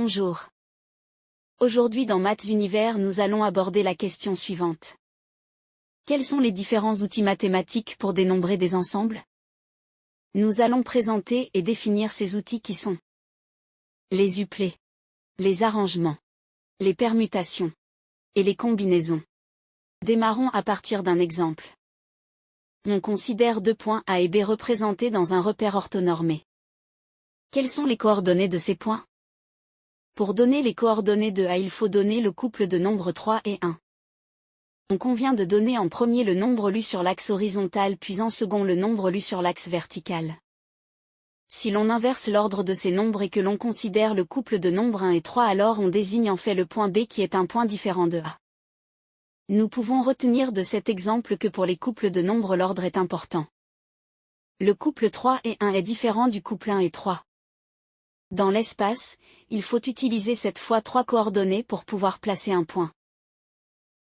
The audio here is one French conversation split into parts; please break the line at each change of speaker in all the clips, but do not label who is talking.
Bonjour. Aujourd'hui dans Maths Univers nous allons aborder la question suivante. Quels sont les différents outils mathématiques pour dénombrer des ensembles? Nous allons présenter et définir ces outils qui sont les uplets, les arrangements, les permutations et les combinaisons. Démarrons à partir d'un exemple. On considère deux points A et B représentés dans un repère orthonormé. Quelles sont les coordonnées de ces points? Pour donner les coordonnées de A, il faut donner le couple de nombres 3 et 1. On convient de donner en premier le nombre lu sur l'axe horizontal puis en second le nombre lu sur l'axe vertical. Si l'on inverse l'ordre de ces nombres et que l'on considère le couple de nombres 1 et 3, alors on désigne en fait le point B qui est un point différent de A. Nous pouvons retenir de cet exemple que pour les couples de nombres l'ordre est important. Le couple 3 et 1 est différent du couple 1 et 3. Dans l'espace, il faut utiliser cette fois 3 coordonnées pour pouvoir placer un point.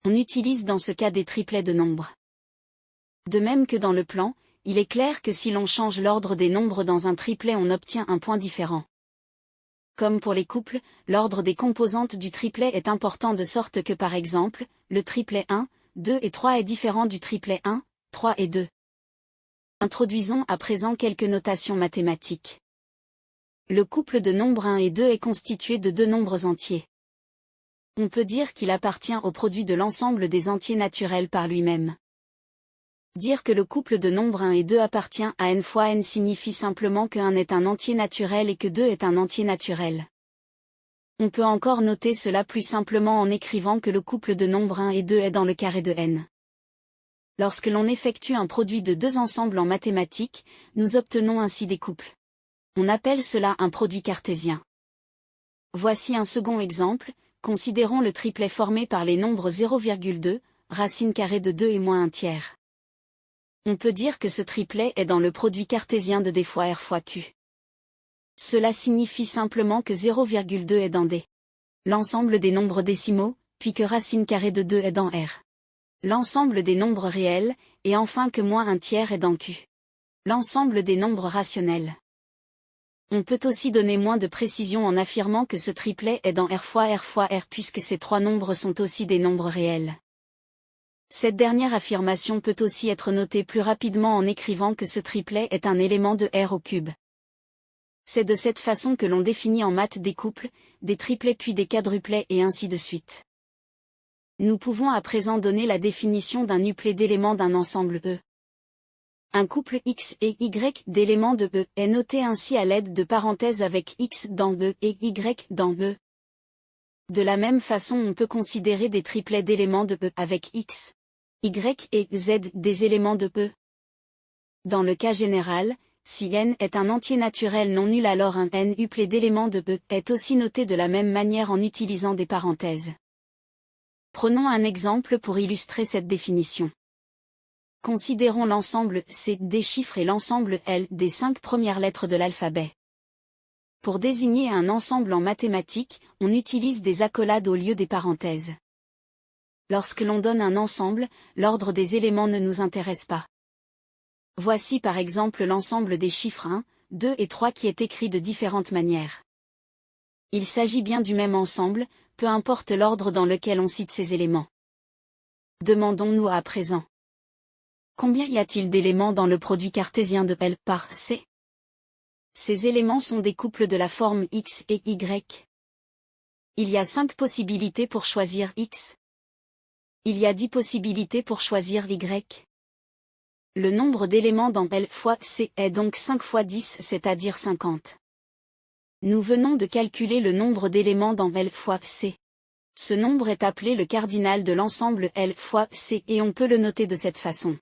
On utilise dans ce cas des triplets de nombres. De même que dans le plan, il est clair que si l'on change l'ordre des nombres dans un triplet on obtient un point différent. Comme pour les couples, l'ordre des composantes du triplet est important de sorte que par exemple, le triplet 1, 2 et 3 est différent du triplet 1, 3 et 2. Introduisons à présent quelques notations mathématiques. Le couple de nombres 1 et 2 est constitué de deux nombres entiers. On peut dire qu'il appartient au produit de l'ensemble des entiers naturels par lui-même. Dire que le couple de nombres 1 et 2 appartient à n fois n signifie simplement que 1 est un entier naturel et que 2 est un entier naturel. On peut encore noter cela plus simplement en écrivant que le couple de nombres 1 et 2 est dans le carré de n. Lorsque l'on effectue un produit de deux ensembles en mathématiques, nous obtenons ainsi des couples. On appelle cela un produit cartésien. Voici un second exemple, considérons le triplet formé par les nombres 0,2, racine carrée de 2 et moins 1 tiers. On peut dire que ce triplet est dans le produit cartésien de D fois R fois Q. Cela signifie simplement que 0,2 est dans D. L'ensemble des nombres décimaux, puis que racine carrée de 2 est dans R. L'ensemble des nombres réels, et enfin que moins 1 tiers est dans Q. L'ensemble des nombres rationnels. On peut aussi donner moins de précision en affirmant que ce triplet est dans R fois R puisque ces trois nombres sont aussi des nombres réels. Cette dernière affirmation peut aussi être notée plus rapidement en écrivant que ce triplet est un élément de R au cube. C'est de cette façon que l'on définit en maths des couples, des triplets puis des quadruplets et ainsi de suite. Nous pouvons à présent donner la définition d'un uplet d'éléments d'un ensemble E. Un couple X et Y d'éléments de E est noté ainsi à l'aide de parenthèses avec X dans E et Y dans E. De la même façon on peut considérer des triplets d'éléments de E avec X, Y et Z des éléments de E. Dans le cas général, si n est un entier naturel non nul alors un n uplet d'éléments de E est aussi noté de la même manière en utilisant des parenthèses. Prenons un exemple pour illustrer cette définition. Considérons l'ensemble C des chiffres et l'ensemble L des 5 premières lettres de l'alphabet. Pour désigner un ensemble en mathématiques, on utilise des accolades au lieu des parenthèses. Lorsque l'on donne un ensemble, l'ordre des éléments ne nous intéresse pas. Voici par exemple l'ensemble des chiffres 1, 2 et 3 qui est écrit de différentes manières. Il s'agit bien du même ensemble, peu importe l'ordre dans lequel on cite ces éléments. Demandons-nous à présent. Combien y a-t-il d'éléments dans le produit cartésien de L par C? Ces éléments sont des couples de la forme X et Y. Il y a 5 possibilités pour choisir X. Il y a 10 possibilités pour choisir Y. Le nombre d'éléments dans L fois C est donc 5 fois 10, c'est-à-dire 50. Nous venons de calculer le nombre d'éléments dans L fois C. Ce nombre est appelé le cardinal de l'ensemble L fois C et on peut le noter de cette façon.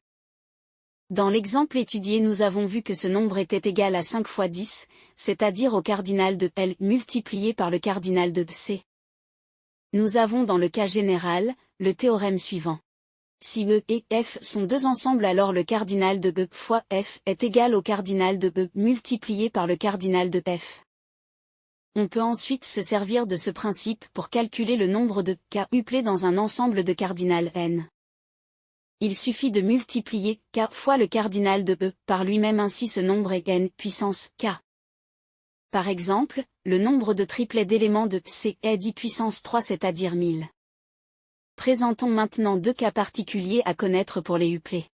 Dans l'exemple étudié nous avons vu que ce nombre était égal à 5 fois 10, c'est-à-dire au cardinal de L multiplié par le cardinal de C. Nous avons dans le cas général, le théorème suivant. Si E et F sont deux ensembles alors le cardinal de E fois F est égal au cardinal de E multiplié par le cardinal de F. On peut ensuite se servir de ce principe pour calculer le nombre de K uplés dans un ensemble de cardinal n. Il suffit de multiplier K fois le cardinal de E par lui-même ainsi ce nombre est n puissance K. Par exemple, le nombre de triplets d'éléments de C est 10 puissance 3, c'est-à-dire 1000. Présentons maintenant deux cas particuliers à connaître pour les uplets.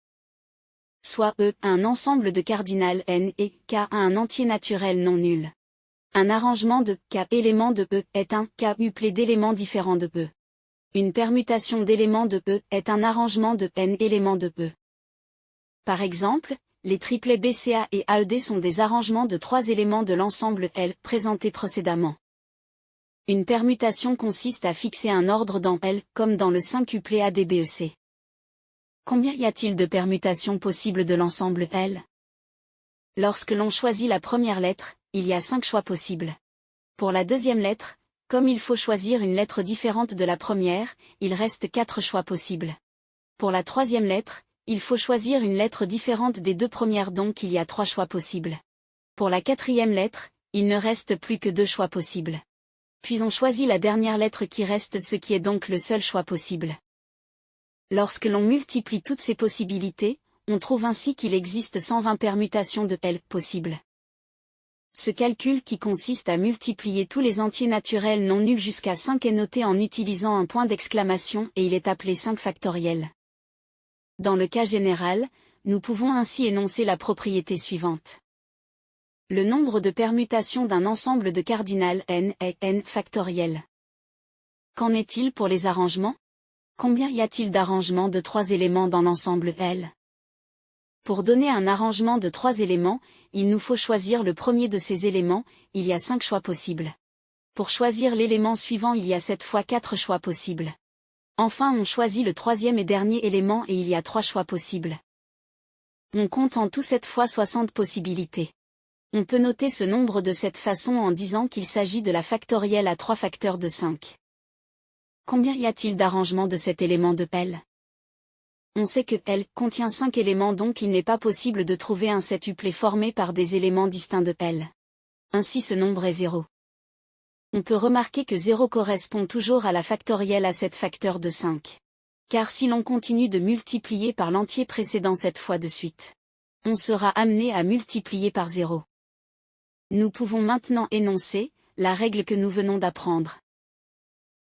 Soit E, un ensemble de cardinal n et K un entier naturel non nul. Un arrangement de K éléments de E est un K uplet d'éléments différents de E. Une permutation d'éléments de E est un arrangement de n éléments de E. Par exemple, les triplets BCA et AED sont des arrangements de trois éléments de l'ensemble L présenté précédemment. Une permutation consiste à fixer un ordre dans L, comme dans le 5 uplet ADBEC. Combien y a-t-il de permutations possibles de l'ensemble L? Lorsque l'on choisit la première lettre, il y a 5 choix possibles. Pour la deuxième lettre, comme il faut choisir une lettre différente de la première, il reste 4 choix possibles. Pour la troisième lettre, il faut choisir une lettre différente des deux premières, donc il y a 3 choix possibles. Pour la quatrième lettre, il ne reste plus que 2 choix possibles. Puis on choisit la dernière lettre qui reste, ce qui est donc le seul choix possible. Lorsque l'on multiplie toutes ces possibilités, on trouve ainsi qu'il existe 120 permutations de L possibles. Ce calcul qui consiste à multiplier tous les entiers naturels non nuls jusqu'à 5 est noté en utilisant un point d'exclamation et il est appelé 5 factoriel. Dans le cas général, nous pouvons ainsi énoncer la propriété suivante. Le nombre de permutations d'un ensemble de cardinal n est n factoriel. Qu'en est-il pour les arrangements? Combien y a-t-il d'arrangements de 3 éléments dans l'ensemble L? Pour donner un arrangement de 3 éléments, il nous faut choisir le premier de ces éléments, il y a 5 choix possibles. Pour choisir l'élément suivant, il y a 7 fois 4 choix possibles. Enfin, on choisit le troisième et dernier élément et il y a 3 choix possibles. On compte en tout 7 fois 60 possibilités. On peut noter ce nombre de cette façon en disant qu'il s'agit de la factorielle à 3 facteurs de 5. Combien y a-t-il d'arrangements de cet élément de L? On sait que L contient 5 éléments, donc il n'est pas possible de trouver un set uplet formé par des éléments distincts de L. Ainsi ce nombre est 0. On peut remarquer que 0 correspond toujours à la factorielle à 7 facteurs de 5. Car si l'on continue de multiplier par l'entier précédent 7 fois de suite, on sera amené à multiplier par 0. Nous pouvons maintenant énoncer la règle que nous venons d'apprendre.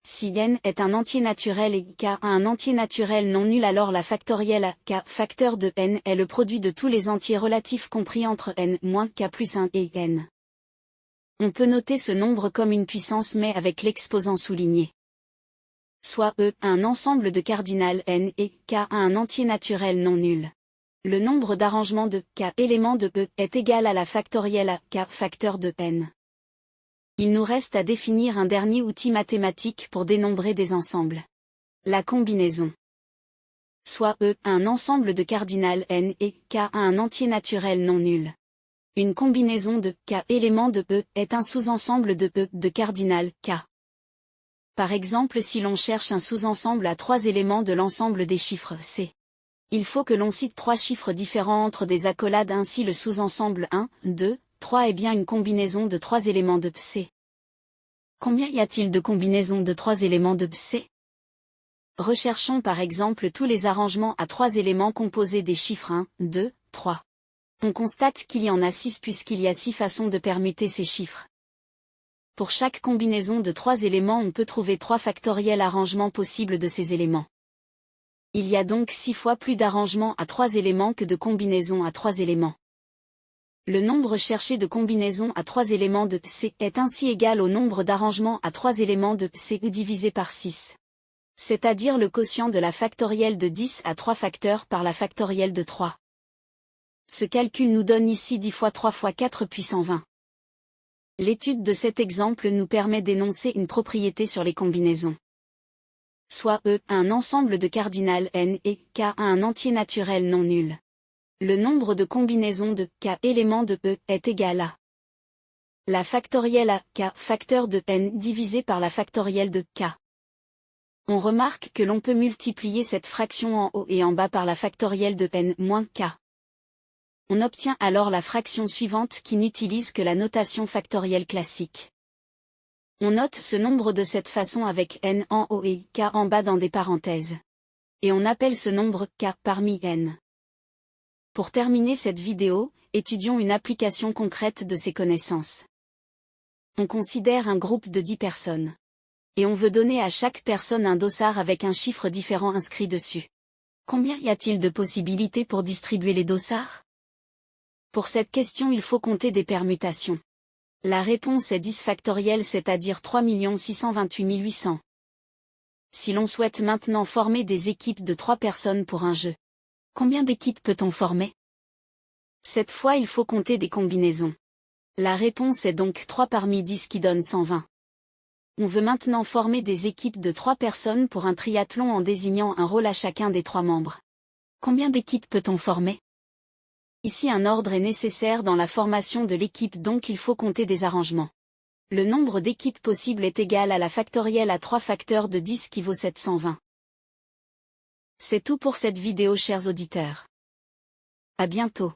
Si n est un entier naturel et k un entier naturel non nul, alors la factorielle à k facteur de n est le produit de tous les entiers relatifs compris entre n moins k plus 1 et n. On peut noter ce nombre comme une puissance mais avec l'exposant souligné. Soit E, un ensemble de cardinal n et k un entier naturel non nul. Le nombre d'arrangements de k éléments de E est égal à la factorielle à k facteur de n. Il nous reste à définir un dernier outil mathématique pour dénombrer des ensembles. La combinaison. Soit E, un ensemble de cardinal n et k un entier naturel non nul. Une combinaison de k éléments de E est un sous-ensemble de E de cardinal k. Par exemple, si l'on cherche un sous-ensemble à 3 éléments de l'ensemble des chiffres C, il faut que l'on cite 3 chiffres différents entre des accolades, ainsi le sous-ensemble 1, 2, 3 est bien une combinaison de 3 éléments de C. Combien y a-t-il de combinaisons de 3 éléments de C? Recherchons par exemple tous les arrangements à 3 éléments composés des chiffres 1, 2, 3. On constate qu'il y en a 6 puisqu'il y a 6 façons de permuter ces chiffres. Pour chaque combinaison de 3 éléments, on peut trouver 3 factoriels arrangements possibles de ces éléments. Il y a donc 6 fois plus d'arrangements à 3 éléments que de combinaisons à 3 éléments. Le nombre cherché de combinaisons à 3 éléments de C est ainsi égal au nombre d'arrangements à 3 éléments de C divisé par 6. C'est-à-dire le quotient de la factorielle de 10 à 3 facteurs par la factorielle de 3. Ce calcul nous donne ici 10 fois 3 fois 4 puissance 20. L'étude de cet exemple nous permet d'énoncer une propriété sur les combinaisons. Soit E, un ensemble de cardinal n et k un entier naturel non nul. Le nombre de combinaisons de k éléments de E est égal à la factorielle à k facteur de n divisé par la factorielle de k. On remarque que l'on peut multiplier cette fraction en haut et en bas par la factorielle de n moins k. On obtient alors la fraction suivante qui n'utilise que la notation factorielle classique. On note ce nombre de cette façon avec n en haut et k en bas dans des parenthèses. Et on appelle ce nombre k parmi n. Pour terminer cette vidéo, étudions une application concrète de ces connaissances. On considère un groupe de 10 personnes. Et on veut donner à chaque personne un dossard avec un chiffre différent inscrit dessus. Combien y a-t-il de possibilités pour distribuer les dossards? Pour cette question il faut compter des permutations. La réponse est 10 factorielle, c'est-à-dire 3 628 800. Si l'on souhaite maintenant former des équipes de 3 personnes pour un jeu, combien d'équipes peut-on former? Cette fois il faut compter des combinaisons. La réponse est donc 3 parmi 10 qui donne 120. On veut maintenant former des équipes de 3 personnes pour un triathlon en désignant un rôle à chacun des 3 membres. Combien d'équipes peut-on former? Ici un ordre est nécessaire dans la formation de l'équipe, donc il faut compter des arrangements. Le nombre d'équipes possibles est égal à la factorielle à 3 facteurs de 10 qui vaut 720. C'est tout pour cette vidéo chers auditeurs. À bientôt.